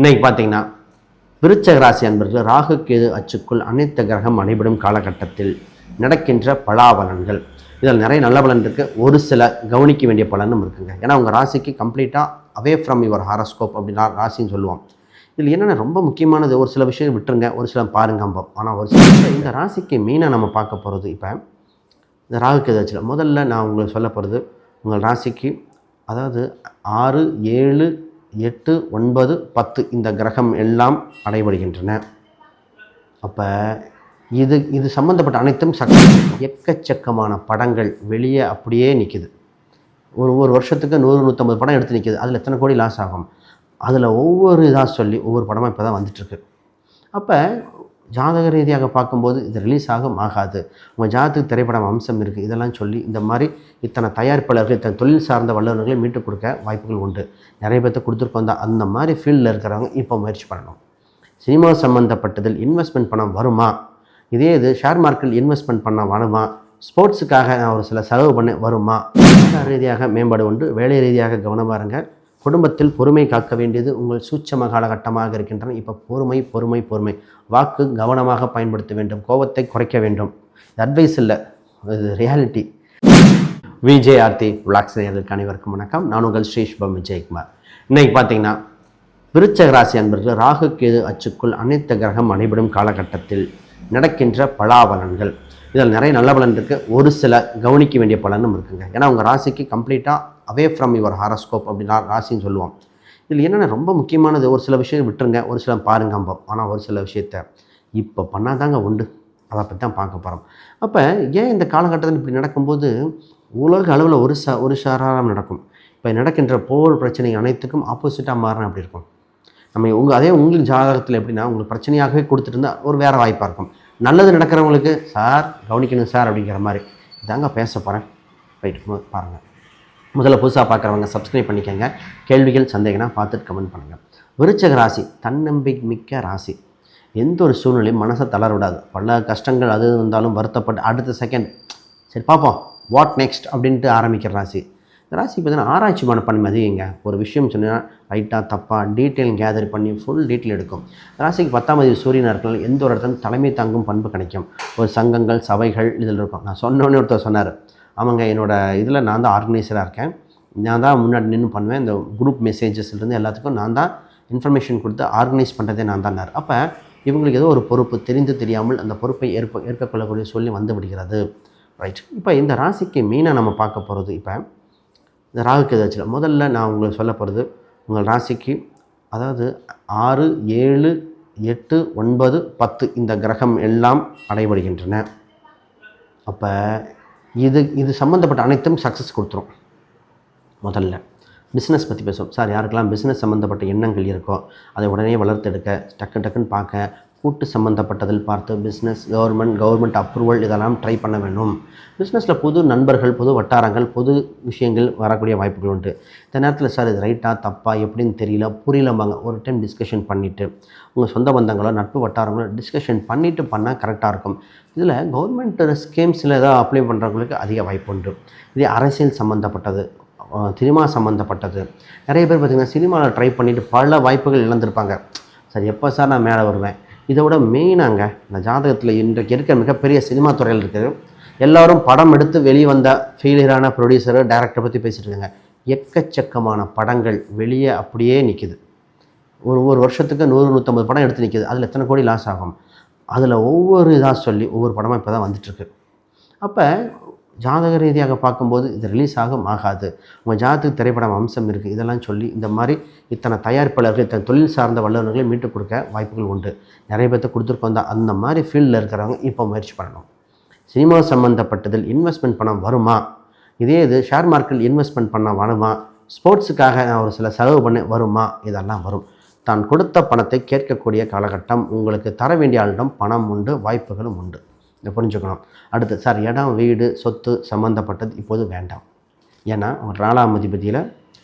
இன்னைக்கு பார்த்தீங்கன்னா விருச்சக ராசி அன்பர்கள் ராகு கேது அச்சுக்குள் அனைத்து கிரகம் அனைபடும் காலகட்டத்தில் நடக்கின்ற பலாபலன்கள். இதில் நிறைய நல்ல பலன் இருக்குது, ஒரு சில கவனிக்க வேண்டிய பலனும் இருக்குங்க. ஏன்னா உங்கள் ராசிக்கு கம்ப்ளீட்டாக அவே ஃப்ரம் யுவர் ஹாரோஸ்கோப் அப்படின்னு ராசின்னு சொல்லுவோம். இதில் என்னென்ன ரொம்ப முக்கியமானது, ஒரு சில விஷயம் விட்டுருங்க, ஒரு சில பாருங்க. ஆனால் ஒரு சில இந்த ராசிக்கு மெயினாக நம்ம பார்க்க போகிறது இப்போ இந்த ராகு கேது அச்சில் முதல்ல நான் உங்களுக்கு சொல்ல போகிறது உங்கள் ராசிக்கு, அதாவது 6, 7, 8, 9, 10 இந்த கிரகம் எல்லாம் அடைபடுகின்றன. அப்போ இது சம்மந்தப்பட்ட அனைத்தும் எக்கச்சக்கமான படங்கள் வெளியே அப்படியே நிற்கிது. ஒரு வருஷத்துக்கு 100-150 படம் எடுத்து நிற்கிது. அதில் எத்தனை கோடி லாஸ் ஆகும்? அதில் ஒவ்வொரு இதாக சொல்லி ஒவ்வொரு படமாக இப்போ தான் வந்துட்டுருக்கு. அப்போ ஜாதக ரீதியாக பார்க்கும்போது இது ரிலீஸ் ஆகாது, உங்கள் ஜாதகத்துக்கு திரைப்படம் அம்சம் இருக்குது, இதெல்லாம் சொல்லி இந்த மாதிரி இத்தனை தயாரிப்பாளர்கள், இத்தனை தொழில் சார்ந்த வல்லுநர்களை மீட்டு கொடுக்க வாய்ப்புகள் உண்டு. நிறைய பேர்த்த கொடுத்துருக்கோம் தான். அந்த மாதிரி ஃபீல்டில் இருக்கிறவங்க இப்போ முயற்சி பண்ணணும். சினிமா சம்மந்தப்பட்டதில் இன்வெஸ்ட்மெண்ட் பணம் வருமா? இதே இது ஷேர் மார்க்கெட்டில் இன்வெஸ்ட்மெண்ட் பண்ண வருமா? ஸ்போர்ட்ஸுக்காக நான் ஒரு சில செலவு பண்ண வருமா? ரீதியாக மேம்பாடு உண்டு. வேலை ரீதியாக கவனமாக இருங்க. குடும்பத்தில் பொறுமை காக்க வேண்டியது உங்கள் சூட்சம காலகட்டமாக இருக்கின்றன. இப்போ பொறுமை வாக்கு கவனமாக பயன்படுத்த வேண்டும். கோபத்தை குறைக்க வேண்டும். இது அட்வைஸ் இல்லை, இது ரியாலிட்டி. விஜய் ஆர்த்தி விளாக்ஸ் நேயர்களுக்கு அனைவருக்கும் வணக்கம். நான் உங்கள் ஸ்ரீஷ்பம் விஜயகுமார். இன்றைக்கி பார்த்தீங்கன்னா விருச்சக ராசி அன்பர்கள் ராகு கேது அச்சுக்குள் அனைத்து கிரகம் அனைபடும் காலகட்டத்தில் நடக்கின்ற பலாபலன்கள். இதில் நிறைய நல்ல பலன் இருக்குது, ஒரு சில கவனிக்க வேண்டிய பலனும் இருக்குங்க. ஏன்னா உங்கள் ராசிக்கு கம்ப்ளீட்டாக அவே ஃப்ரம் யுவர் ஹாரோஸ்கோப் அப்படின்னு ராசின்னு சொல்லுவோம். இதில் என்னென்ன ரொம்ப முக்கியமானது, ஒரு சில விஷயம் விட்டுருங்க, ஒரு சில பாருங்க. ஆனால் ஒரு சில விஷயத்த இப்போ பண்ணாதாங்க உண்டு. அதை பற்றி தான் பார்க்க போகிறோம். அப்போ ஏன் இந்த காலகட்டத்தில் இப்படி நடக்கும்போது உலக அளவில் ஒரு சாராரம் நடக்கும். இப்போ நடக்கின்ற போர் பிரச்சனை அனைத்துக்கும் ஆப்போசிட்டாக மாறினா அப்படி இருக்கும். நம்ம அதே உங்களுக்கு ஜாதகத்தில் எப்படின்னா உங்களுக்கு பிரச்சனையாகவே கொடுத்துட்டு இருந்தால் ஒரு வேறு வாய்ப்பாக இருக்கும். நல்லது நடக்கிறவங்களுக்கு சார் கவனிக்கணும் சார் அப்படிங்கிற மாதிரி இதாங்க பேச போகிறேன். ரைட், பாருங்கள். முதல்ல புதுசாக பார்க்குறவங்க சப்ஸ்கிரைப் பண்ணிக்கோங்க. கேள்விகள் சந்தேகம்னா பார்த்துட்டு கமெண்ட் பண்ணுங்கள். விருச்சக ராசி தன்னம்பிக்கை மிக்க ராசி. எந்த ஒரு சூழ்நிலையும் மனசை தளர விடாது. பல கஷ்டங்கள் அது இருந்தாலும் வருத்தப்பட்டு அடுத்த செகண்ட் சரி பார்ப்போம் வாட் நெக்ஸ்ட் அப்படின்ட்டு ஆரம்பிக்கிற ராசி. இந்த ராசி பார்த்தீங்கன்னா ஆராய்ச்சி மனப்பான்மை அதிகங்க. ஒரு விஷயம் சொன்னால் ரைட்டாக தப்பாக டீட்டெயில் கேதர் பண்ணி ஃபுல் டீட்டெயில் எடுக்கும். ராசிக்கு 10ஆம் தேதி சூரியன் இருக்கிறது எந்த ஒரு இடத்துல தலைமை தாங்கும் பண்பு கிடைக்கும். ஒரு சங்கங்கள் சபைகள் இதில் இருக்கும். நான் சொன்னோன்னே ஒருத்தர் சொன்னார், அவங்க என்னோடய இதில் நான் தான் ஆர்கனைசராக இருக்கேன், நான் தான் முன்னாடி நின்று பண்ணுவேன், இந்த குரூப் மெசேஜஸ்லேருந்து எல்லாத்துக்கும் நான் தான் இன்ஃபர்மேஷன் கொடுத்து ஆர்கனைஸ் பண்ணுறதே நான் தான். அப்போ இவங்களுக்கு ஏதோ ஒரு பொறுப்பு தெரிந்து தெரியாமல் அந்த பொறுப்பை ஏற்கொள்ளக்கூடிய சொல்லி வந்து விடுகிறது. ரைட், இப்போ இந்த ராசிக்கு மெயினாக நம்ம பார்க்க போகிறது இப்போ இந்த ராகு கேது அச்சில் முதல்ல நான் உங்களுக்கு சொல்ல போகிறது உங்கள் ராசிக்கு, அதாவது 6, 7, 8, 9, 10 இந்த கிரகம் எல்லாம் அடைபடுகின்றன. அப்போ இது சம்மந்தப்பட்ட அனைத்தும் சக்ஸஸ் கொடுத்துரும். முதல்ல பிஸ்னஸ் பற்றி பேசுவோம். சார் யாருக்கெல்லாம் பிஸ்னஸ் சம்மந்தப்பட்ட எண்ணங்கள் இருக்கோ அதை உடனே வளர்த்தெடுக்க, டக்குன்னு பார்க்க, கூட்டு சம்மந்தப்பட்டதில் பார்த்து பிஸ்னஸ், கவர்மெண்ட் அப்ரூவல் இதெல்லாம் ட்ரை பண்ண வேணும். பிஸ்னஸில் புது நண்பர்கள், புது வட்டாரங்கள், புது விஷயங்கள் வரக்கூடிய வாய்ப்புகள் உண்டு. இந்த நேரத்தில் சார் இது ரைட்டாக தப்பா எப்படின்னு புரியலம்பாங்க. ஒரு டைம் டிஸ்கஷன் பண்ணிவிட்டு உங்கள் சொந்த பந்தங்களோ நட்பு வட்டாரங்களோ டிஸ்கஷன் பண்ணிவிட்டு பண்ணால் கரெக்டாக இருக்கும். இதில் கவர்மெண்ட் ஸ்கீம்ஸில் ஏதாவது அப்ளை பண்ணுறவங்களுக்கு அதிக வாய்ப்பு உண்டு. இதே அரசியல் சம்மந்தப்பட்டது, சினிமா சம்மந்தப்பட்டது. நிறைய பேர் பார்த்திங்கன்னா சினிமாவில் ட்ரை பண்ணிவிட்டு பல வாய்ப்புகள் இழந்திருப்பாங்க. சார் எப்போ சார் நான் மேலே வருவேன்? இதை விட மெயினாங்க இந்த ஜாதகத்தில் இன்றைக்கு இருக்க மிகப்பெரிய சினிமா துறையில் இருக்குது. எல்லோரும் படம் எடுத்து வெளியே வந்த ஃபெயிலியரான ப்ரொடியூசரு, டைரக்டரை பற்றி பேசிகிட்டு இருக்காங்க. எக்கச்சக்கமான படங்கள் வெளியே அப்படியே நிற்கிது. ஒரு வருஷத்துக்கு 100-150 படம் எடுத்து நிற்கிது. அதில் எத்தனை கோடி லாஸ் ஆகும்? அதில் ஒவ்வொரு இதாக சொல்லி ஒவ்வொரு படமாக இப்போ தான் வந்துட்டுருக்கு. அப்போ ஜாதக ரீதியாக பார்க்கும்போது இது ரிலீஸ் ஆகாது, உங்கள் ஜாதகத்துக்கு திரைப்படம் அம்சம் இருக்குது, இதெல்லாம் சொல்லி இந்த மாதிரி இத்தனை தயாரிப்பாளர்கள், இத்தனை தொழில் சார்ந்த வல்லுநர்களை மீட்டு கொடுக்க வாய்ப்புகள் உண்டு. நிறைய பேர்த்த கொடுத்துருக்கோம் தான். அந்த மாதிரி ஃபீல்டில் இருக்கிறவங்க இப்போ முயற்சி பண்ணணும். சினிமா சம்மந்தப்பட்டதில் இன்வெஸ்ட்மெண்ட் பணம் வருமா? இதே இது ஷேர் மார்க்கெட்டில் இன்வெஸ்ட்மெண்ட் பண்ண வருமா? ஸ்போர்ட்ஸுக்காக நான் ஒரு சில செலவு பண்ண வருமா? இதெல்லாம் வரும். தான் கொடுத்த பணத்தை கேட்கக்கூடிய காலகட்டம். உங்களுக்கு தர வேண்டிய ஆளிடம் பணம் உண்டு, வாய்ப்புகளும் உண்டு. இதை புரிஞ்சுக்கணும். அடுத்து சார் இடம், வீடு, சொத்து சம்மந்தப்பட்டது இப்போது வேண்டாம். ஏன்னா ஒரு 4ஆம் அதிபதியில்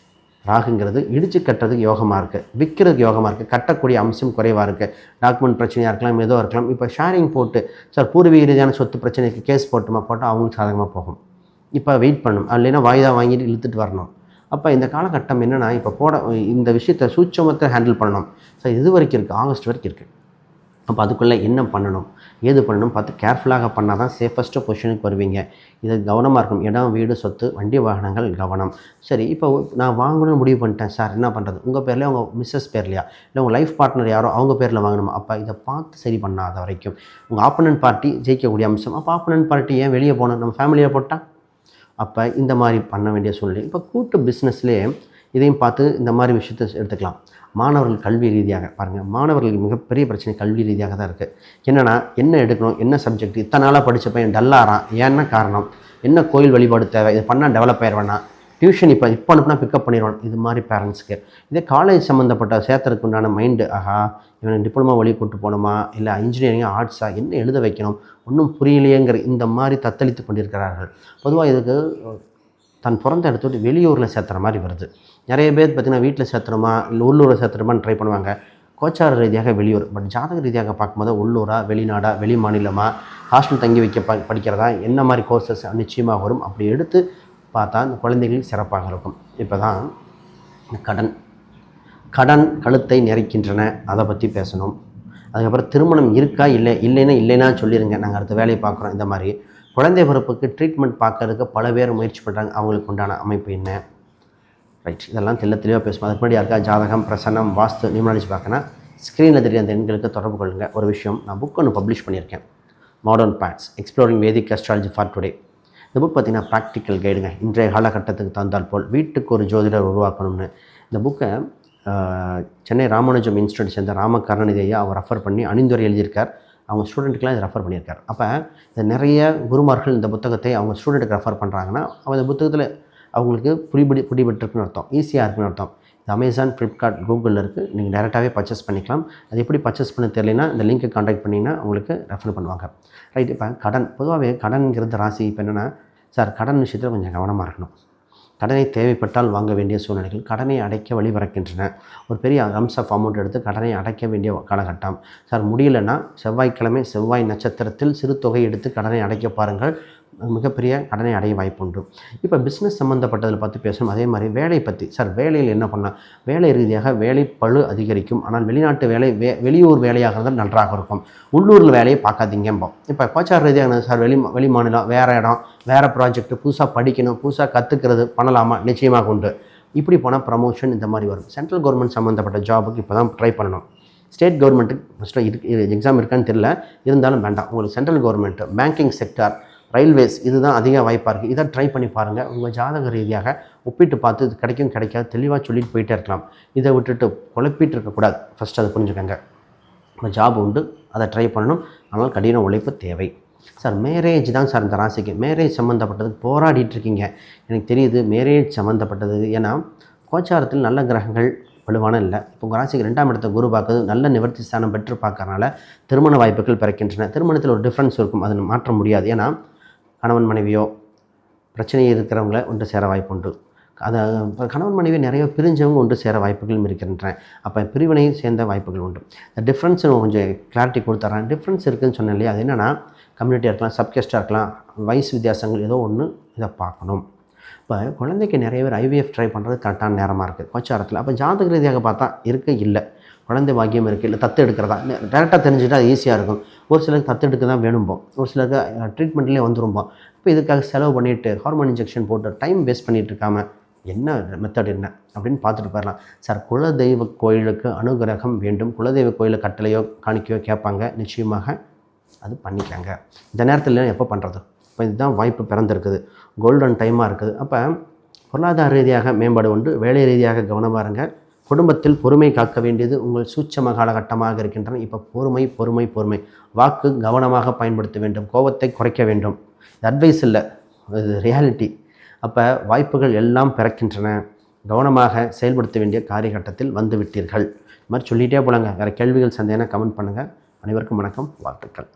ராகுங்கிறது இடித்து கட்டுறதுக்கு யோகமாக இருக்குது, விற்கிறதுக்கு யோகமாக இருக்குது, கட்டக்கூடிய அம்சம் குறைவாக இருக்குது. டாக்குமெண்ட் பிரச்சனையாக இருக்கலாம், ஏதோ இருக்கலாம். இப்போ ஷேரிங் போட்டு சார் பூர்வீக ரீதியான சொத்து பிரச்சனைக்கு கேஸ் போட்டால் அவங்களுக்கு சாதகமாக போகும். இப்போ வெயிட் பண்ணணும், இல்லைன்னா வாய்தா வாங்கிட்டு இழுத்துட்டு வரணும். அப்போ இந்த காலகட்டம் என்னென்னா இப்போ இந்த விஷயத்தை சூட்சமத்தை ஹேண்டில் பண்ணணும். ஸோ இது வரைக்கும் இருக்குது, ஆகஸ்ட் வரைக்கும் இருக்குது. அப்போ அதுக்குள்ளே என்ன பண்ணணும், ஏது பண்ணணும் பார்த்து கேர்ஃபுல்லாக பண்ணால் தான் சேஃபஸ்ட்டு பொசிஷனுக்கு வருவீங்க. இது கவனமாக இருக்கணும். இடம், வீடு, சொத்து, வண்டி, வாகனங்கள் கவனம். சரி, இப்போ நான் வாங்கணும்னு முடிவு பண்ணிட்டேன் சார், என்ன பண்ணுறது? உங்கள் பேர்லையா, உங்கள் மிஸ்ஸஸ் பேர்லையா, இல்லை உங்கள் லைஃப் பார்ட்னர் யாரோ அவங்க பேரில் வாங்கணுமா? அப்போ இதை பார்த்து சரி பண்ணாத வரைக்கும் உங்கள் ஆப்போனன்ட் பார்ட்டி ஜெயிக்கக்கூடிய அம்சம். அப்போ ஆப்போனன்ட் பார்ட்டி ஏன் வெளியே போகணும், நம்ம ஃபேமிலியை போட்டால்? அப்போ இந்த மாதிரி பண்ண வேண்டிய சூழ்நிலை. இப்போ கூட்டு பிஸ்னஸ்லேயே இதையும் பார்த்து இந்த மாதிரி விஷயத்தை எடுத்துக்கலாம். மாணவர்கள் கல்வி ரீதியாக பாருங்கள், மாணவர்களுக்கு மிகப்பெரிய பிரச்சனை கல்வி ரீதியாக தான் இருக்குது. என்னென்னா, என்ன எடுக்கணும், என்ன சப்ஜெக்ட், இத்தனை நாளாக படித்த பையன் டல்லாகிறான், ஏன்னா காரணம் என்ன, கோயில் வழிபாடு தேவை, இது பண்ணால் டெவலப் ஆயிடுவேன்னா, டியூஷன் இப்போ அனுப்புனா பிக்கப் பண்ணிடுவான். இது மாதிரி பேரண்ட்ஸ்க்கு இதே காலேஜ் சம்மந்தப்பட்ட சேர்த்துறதுக்கு உண்டான மைண்டு, ஆஹா இவனுக்கு டிப்ளமா வழி கூட்டு போகணுமா, இல்லை இன்ஜினியரிங் ஆர்ட்ஸா, என்ன எழுத வைக்கணும், ஒன்றும் புரியலையேங்கிற இந்த மாதிரி தத்தளித்து கொண்டிருக்கிறார்கள். பொதுவாக இதுக்கு தன் பிறந்த இடத்தோடு வெளியூரில் சேர்த்துற மாதிரி வருது. நிறைய பேர் பார்த்திங்கன்னா வீட்டில் சேர்த்துறோமா இல்லை உள்ளூரில் சேர்த்துறோமான்னு ட்ரை பண்ணுவாங்க. கோச்சார ரீதியாக வெளியூர், பட் ஜாதக ரீதியாக பார்க்கும்போது உள்ளூரா, வெளிநாடா, வெளி மாநிலமாக, ஹாஸ்டல் தங்கி வைக்க படிக்கிறதா, என்ன மாதிரி கோர்சஸ் நிச்சயமாக வரும். அப்படி எடுத்து பார்த்தா இந்த குழந்தைகள் சிறப்பாக இருக்கும். இப்போ தான் கடன் கழுத்தை நிறைக்கின்றன, அதை பற்றி பேசணும். அதுக்கப்புறம் திருமணம் இருக்கா இல்லைன்னா சொல்லிடுங்க, நாங்கள் அடுத்த வேலையை பார்க்குறோம். இந்த மாதிரி குழந்தை பிறப்புக்கு ட்ரீட்மெண்ட் பார்க்கறதுக்கு பல பேர் முயற்சி பண்ணுறாங்க. அவங்களுக்கு உண்டான அமைப்பு என்ன, ரைட், இதெல்லாம் தெளிவாக பேசுவோம். அதுக்கு முன்னாடி யாருக்கா ஜாதகம், பிரசன்னம், வாஸ்து, நியூமராலஜி பார்க்கணும், ஸ்க்ரீனில் தெரிய அந்த எண்களுக்கு தொடர்பு கொள்ளுங்கள். ஒரு விஷயம், நான் புக் ஒன்று பப்ளிஷ் பண்ணியிருக்கேன், modern paths exploring Vedic astrology for today. இந்த புக் பார்த்திங்கன்னா ப்ராக்டிக்கல் கைடுங்க, இன்றைய காலகட்டத்துக்கு தந்தால் போல் வீட்டுக்கு ஒரு ஜோதிடர் உருவாக்கணும்னு. இந்த புக்கை சென்னை ராமானுஜம் இன்ஸ்டியூட் சேர்ந்த ராமகருணாநிதி ஐயா அவர் ரெஃபர் பண்ணி அணிந்துரை எழுதியிருக்கார். அவங்க ஸ்டூடெண்ட்டுக்கெலாம் இதை ரெஃபர் பண்ணியிருக்கார். அப்போ இந்த நிறைய குருமார்கள் இந்த புத்தகத்தை அவங்க ஸ்டூடெண்ட்டுக்கு ரெஃபர் பண்ணுறாங்கன்னா அவங்க இந்த புத்தகத்தில் அவங்களுக்கு பிடிபட்டுருக்குன்னு அர்த்தம், ஈஸியாக இருக்குன்னு அர்த்தம். இது அமேசான், ஃப்ளிப்கார்ட், கூகுளில் இருக்குது. நீங்கள் டேரெக்டாகவே பர்ச்சேஸ் பண்ணிக்கலாம். அது எப்படி பர்ச்சேஸ் பண்ண தெரியலனா இந்த லிங்க்கை கான்டாக்ட் பண்ணிங்கன்னா உங்களுக்கு ரெஃபர் பண்ணுவாங்க. ரைட், இப்போ கடன், பொதுவாகவே கடன்கிறது ராசி. இப்போ என்னென்னா சார், கடன் விஷயத்தில் கொஞ்சம் கவனமாக இருக்கணும். கடனை தேவைப்பட்டால் வாங்க வேண்டிய சூழ்நிலைகள், கடனை அடைக்க வழிபிறக்கின்றன. ஒரு பெரிய அம்ஸ் ஆஃப் அமௌண்ட் எடுத்து கடனை அடைக்க வேண்டிய காலகட்டம். சார் முடியலைன்னா செவ்வாய்க்கிழமை செவ்வாய் நட்சத்திரத்தில் சிறு தொகை எடுத்து கடனை அடைக்க பாருங்கள், மிகப்பெரிய கடனை அடைய வாய்ப்புண்டு. இப்போ பிஸ்னஸ் சம்மந்தப்பட்டதில் பார்த்து பேசணும். அதே மாதிரி வேலை பற்றி, சார் வேலையில் என்ன பண்ணலாம், வேலை ரீதியாக வேலை பளு அதிகரிக்கும். ஆனால் வெளிநாட்டு வேலை வெளியூர் வேலையாக இருந்தால் நன்றாக இருக்கும். உள்ளூரில் வேலையை பார்க்காதீங்கம்போம். இப்போ கோச்சார ரீதியாக சார் வெளி மாநிலம், வேறு இடம், வேறு ப்ராஜெக்ட், புதுசாக படிக்கணும், புதுசாக கற்றுக்கிறது பண்ணலாமா, நிச்சயமாக உண்டு. இப்படி போனால் ப்ரமோஷன் இந்த மாதிரி வரும். சென்ட்ரல் கவர்மெண்ட் சம்மந்தப்பட்ட ஜாபுக்கு இப்போ தான் ட்ரை பண்ணணும். ஸ்டேட் கவர்மெண்ட்டுக்கு ஃபஸ்ட்டு எக்ஸாம் இருக்கான்னு தெரியல, இருந்தாலும் வேண்டாம். உங்களுக்கு central government, banking sector, railways, இதுதான் அதிக வாய்ப்பாக இருக்குது. இதை ட்ரை பண்ணி பாருங்கள். உங்கள் ஜாதக ரீதியாக ஒப்பிட்டு பார்த்து இது கிடைக்கும் கிடைக்காது தெளிவாக சொல்லிட்டு போயிட்டே இருக்கலாம். இதை விட்டுட்டு குழப்பிட்டு இருக்கக்கூடாது. ஃபஸ்ட்டு அதை புரிஞ்சுக்கோங்க. இப்போ ஜாப் உண்டு, அதை ட்ரை பண்ணணும். ஆனால் கடின உழைப்பு தேவை. சார் மேரேஜ் தான் சார் இந்த ராசிக்கு, மேரேஜ் சம்மந்தப்பட்டதுக்கு போராடிட்டு இருக்கீங்க, எனக்கு தெரியுது. மேரேஜ் சம்மந்தப்பட்டது ஏன்னா கோச்சாரத்தில் நல்ல கிரகங்கள் வலுவான இல்லை. இப்போ உங்கள் ராசிக்கு 2ஆம் இடத்தை குரு பார்க்குறது, நல்ல நிவர்த்தி ஸ்தானம் பெற்று பார்க்கறனால திருமண வாய்ப்புகள் பிறக்கின்றன. திருமணத்தில் ஒரு டிஃப்ரென்ஸ் இருக்கும், அதை மாற்ற முடியாது. ஏன்னா கணவன் மனைவியோ பிரச்சனை இருக்கிறவங்கள ஒன்று சேர வாய்ப்பு உண்டு. அதை கணவன் மனைவி நிறைய பிரிஞ்சவங்க ஒன்று சேர வாய்ப்புகளும் இருக்கின்றன. அப்போ பிரிவினை சேர்ந்த வாய்ப்புகள் உண்டு. இந்த டிஃப்ரென்ஸ் கொஞ்சம் கிளாரிட்டி கொடுத்துட்றேன். டிஃப்ரென்ஸ் இருக்குதுன்னு சொன்னேன் இல்லையா, அது என்னென்னா கம்யூனிட்டியாக இருக்கலாம், சப்கெஸ்ட்டாக இருக்கலாம், வயசு வித்தியாசங்கள் ஏதோ ஒன்று இதை பார்க்கணும். இப்போ குழந்தைக்கு நிறைய பேர் ஐவிஎஃப் ட்ரை பண்ணுறது கரெக்டான நேரமாக இருக்குது கோச்சாரத்தில். அப்போ ஜாதக ரீதியாக பார்த்தா இல்லை, குழந்தை பாக்கியம் இருக்குது, இல்லை தத்து எடுக்கிறதா டேரெக்டாக தெரிஞ்சுட்டா அது ஈஸியாக இருக்கும். ஒரு சிலருக்கு தத்து எடுக்க தான் வேணும்போம், ஒரு சிலருக்கு ட்ரீட்மெண்ட்லேயே வந்துரும்போம். இப்போ இதுக்காக செலவு பண்ணிவிட்டு ஹார்மோன் இன்ஜெக்ஷன் போட்டு டைம் வேஸ்ட் பண்ணிகிட்டு இருக்காமல் என்ன மெத்தட் என்ன அப்படின்னு பார்த்துட்டு போயிடலாம். சார் குலதெய்வ கோயிலுக்கு அனுகிரகம் வேண்டும், குலதெய்வ கோயிலை கட்டளையோ காணிக்கையோ கேட்பாங்க, நிச்சயமாக அது பண்ணிக்காங்க. இந்த நேரத்தில் எப்போ பண்ணுறது, இப்போ இதுதான் வாய்ப்பு பிறந்திருக்குது, கோல்டன் டைமாக இருக்குது. அப்போ பொருளாதார ரீதியாக மேம்பாடு உண்டு, வேலை ரீதியாக கவனமாக இருங்க. குடும்பத்தில் பொறுமை காக்க வேண்டியது உங்கள் சூட்சம காலகட்டமாக இருக்கின்றன. இப்போ பொறுமை, வாக்கு கவனமாக பயன்படுத்த வேண்டும், கோபத்தை குறைக்க வேண்டும். இது அட்வைஸ் இல்லை, இது ரியாலிட்டி. அப்போ வாய்ப்புகள் எல்லாம் பிறக்கின்றன, கவனமாக செயல்படுத்த வேண்டிய காரியகட்டத்தில் வந்து விட்டீர்கள். இது மாதிரி சொல்லிகிட்டே போலாங்க. வேறு கேள்விகள் சந்தேகம்னா கமெண்ட் பண்ணுங்கள். அனைவருக்கும் வணக்கம், வாழ்த்துக்கள்.